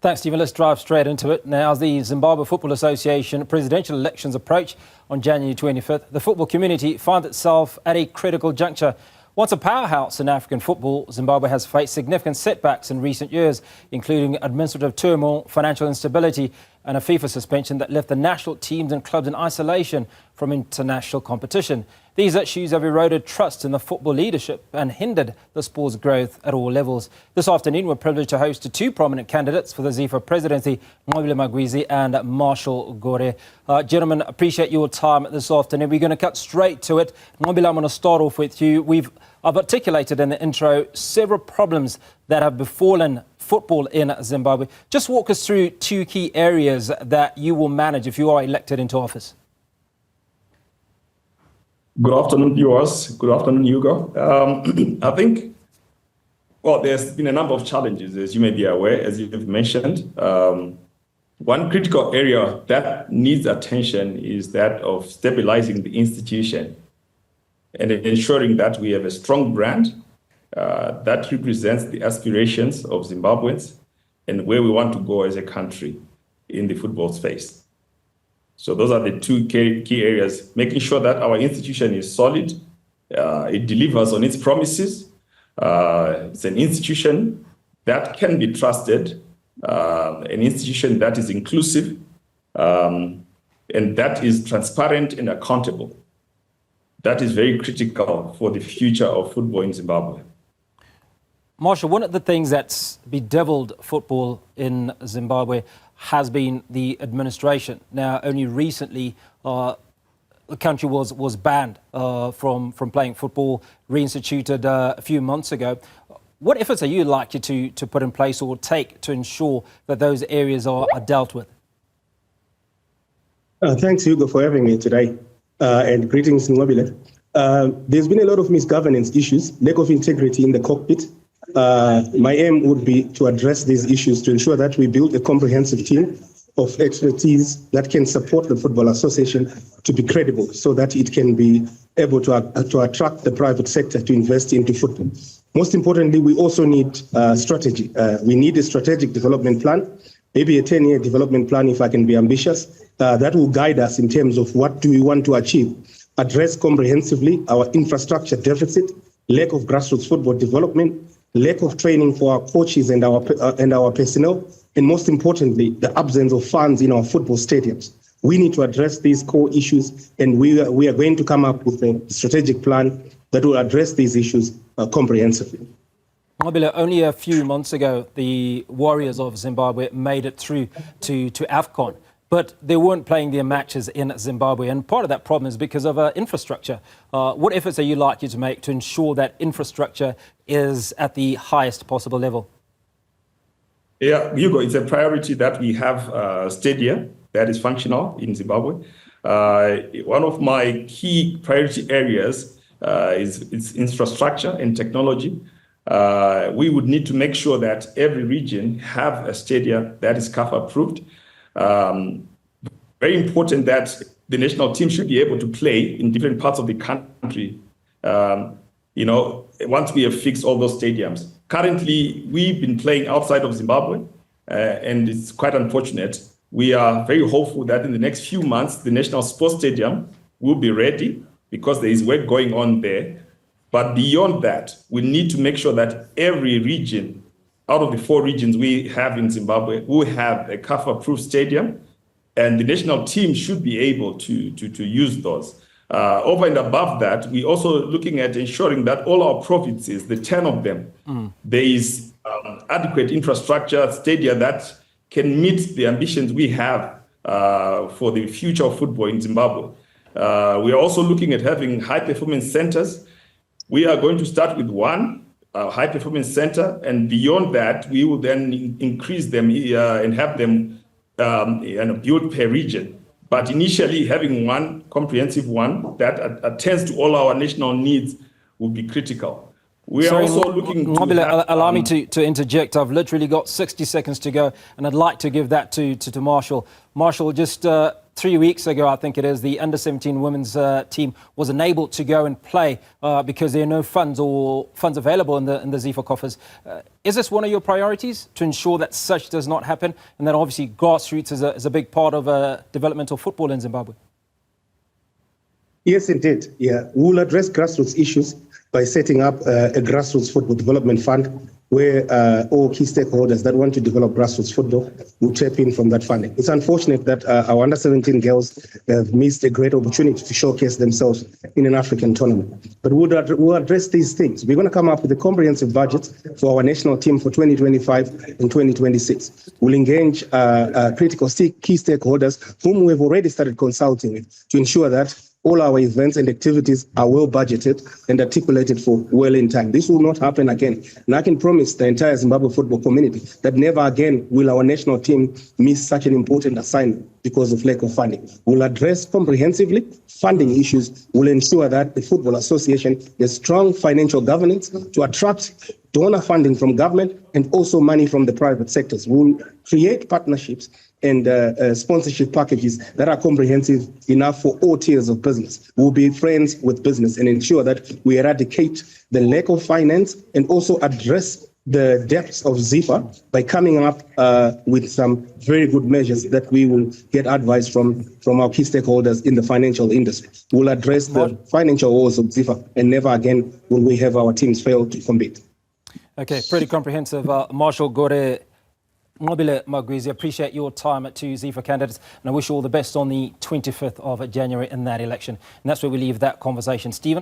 Thanks, Stephen. Let's drive straight into it. Now, as the Zimbabwe Football Association presidential elections approach on January 25th, the football community finds itself at a critical juncture. Once a powerhouse in African football, Zimbabwe has faced significant setbacks in recent years, including administrative turmoil, financial instability, and a FIFA suspension that left the national teams and clubs in isolation from international competition. These issues have eroded trust in the football leadership and hindered the sport's growth at all levels. This afternoon, we're privileged to host two prominent candidates for the ZIFA presidency, Nqobile Magwizi and Marshall Gore. Gentlemen, appreciate your time this afternoon. We're going to cut straight to it. Nqobile, I'm going to start off with you. I've articulated in the intro several problems that have befallen football in Zimbabwe. Just walk us through two key areas that you will manage if you are elected into office. Good afternoon, viewers. Good afternoon, Hugo. I think, well, there's been a number of challenges, as you may be aware, as you've mentioned. One critical area that needs attention is that of stabilizing the institution and ensuring that we have a strong brand that represents the aspirations of Zimbabweans and where we want to go as a country in the football space. So those are the two key areas, making sure that our institution is solid, it delivers on its promises, it's an institution that can be trusted, an institution that is inclusive, and that is transparent and accountable. That is very critical for the future of football in Zimbabwe. Marshall, one of the things that's bedeviled football in Zimbabwe has been the administration. Now, only recently, the country was banned from playing football, reinstituted a few months ago. What efforts are you likely to put in place or take to ensure that those areas are dealt with? Thanks, Hugo, for having me today. And greetings, Nqobile. There's been a lot of misgovernance issues, lack of integrity in the cockpit. My aim would be to address these issues to ensure that we build a comprehensive team of expertise that can support the Football Association to be credible so that it can be able to attract the private sector to invest into football. Most importantly, we also need strategy. We need a strategic development plan, maybe a 10-year development plan if I can be ambitious, that will guide us in terms of what do we want to achieve, address comprehensively our infrastructure deficit, lack of grassroots football development, lack of training for our coaches and our personnel, and most importantly, the absence of funds in our football stadiums. We need to address these core issues, and we are going to come up with a strategic plan that will address these issues comprehensively. Nqobile, only a few months ago, the Warriors of Zimbabwe made it through to AFCON. But they weren't playing their matches in Zimbabwe, and part of that problem is because of infrastructure. What efforts are you likely to make to ensure that infrastructure is at the highest possible level? Yeah, Hugo, it's a priority that we have a stadium that is functional in Zimbabwe. One of my key priority areas is infrastructure and technology. We would need to make sure that every region have a stadium that is CAF approved. Very important that the national team should be able to play in different parts of the country, once we have fixed all those stadiums. Currently, we've been playing outside of Zimbabwe, and it's quite unfortunate. We are very hopeful that in the next few months, the National Sports Stadium will be ready because there is work going on there. But beyond that, we need to make sure that every region out of the 4 regions we have in Zimbabwe, we have a CAF-approved stadium, and the national team should be able to use those. Over and above that, we're also looking at ensuring that all our provinces, the 10 of them, there is adequate infrastructure, stadia that can meet the ambitions we have for the future of football in Zimbabwe. We are also looking at having high-performance centers. We are going to start with one high-performance center, and beyond that, we will then increase them and have them built per region. But initially, having one comprehensive one that attends to all our national needs will be critical. We are also looking Nqobile, allow me to interject. I've literally got 60 seconds to go, and I'd like to give that to Marshall. Marshall, just 3 weeks ago, I think it is, the under-17 women's team was unable to go and play because there are no funds available in the ZIFA coffers. Is this one of your priorities, to ensure that such does not happen, and that obviously grassroots is a big part of developmental football in Zimbabwe? Yes, indeed. Yeah, we'll address grassroots issues by setting up a grassroots football development fund where all key stakeholders that want to develop grassroots football will tap in from that funding. It's unfortunate that our under-17 girls have missed a great opportunity to showcase themselves in an African tournament. But we'll address these things. We're going to come up with a comprehensive budget for our national team for 2025 and 2026. We'll engage critical key stakeholders whom we've already started consulting with to ensure that all our events and activities are well budgeted and articulated for well in time. This will not happen again. And I can promise the entire Zimbabwe football community that never again will our national team miss such an important assignment because of lack of funding. We'll address comprehensively funding issues. We'll ensure that the Football Association has strong financial governance to attract donor funding from government and also money from the private sectors. We'll create partnerships and sponsorship packages that are comprehensive enough for all tiers of business. We'll be friends with business and ensure that we eradicate the lack of finance and also address the depths of ZIFA by coming up with some very good measures that we will get advice from our key stakeholders in the financial industry. We'll address the financial woes of ZIFA, and never again will we have our teams fail to compete. Okay, pretty comprehensive. Marshal Gore, Nqobile, Magwizi, appreciate your time at 2 ZIFA candidates, and I wish you all the best on the 25th of January in that election. And that's where we leave that conversation. Stephen?